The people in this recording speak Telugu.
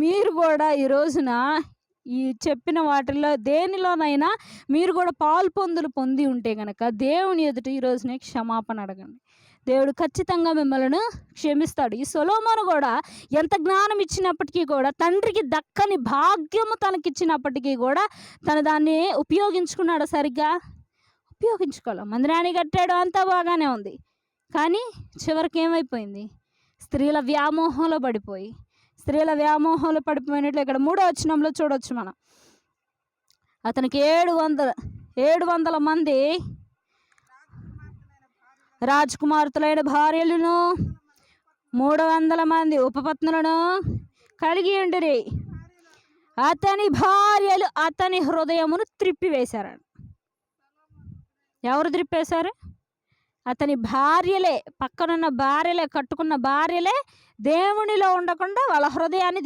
మీరు కూడా ఈ రోజున ఈ చెప్పిన వాటిల్లో దేనిలోనైనా మీరు కూడా పాలు పొంది ఉంటే గనక దేవుని ఎదుట ఈ రోజునే క్షమాపణ అడగండి. దేవుడు ఖచ్చితంగా మిమ్మల్ని క్షమిస్తాడు. ఈ సొలొమోను కూడా ఎంత జ్ఞానం ఇచ్చినప్పటికీ కూడా, తండ్రికి దక్కని భాగ్యము తనకిచ్చినప్పటికీ కూడా తను దాన్ని ఉపయోగించుకున్నాడా సరిగ్గా? ఉపయోగించుకోలే. మందిరాన్ని కట్టాడు, అంతా బాగానే ఉంది. కానీ చివరికి ఏమైపోయింది? స్త్రీల వ్యామోహంలో పడిపోయినట్లు ఇక్కడ 3వ వచనంలో చూడొచ్చు మనం. అతనికి 700 మంది రాజకుమార్తెలైన భార్యలను 300 మంది ఉపపత్నులను కలిగి ఉండిరి. అతని భార్యలు అతని హృదయమును త్రిప్పివేశారు. ఎవరు త్రిప్పేశారు? అతని భార్యలే, పక్కనున్న భార్యలే, కట్టుకున్న భార్యలే దేవునిలో ఉండకుండా వాళ్ళ హృదయాన్ని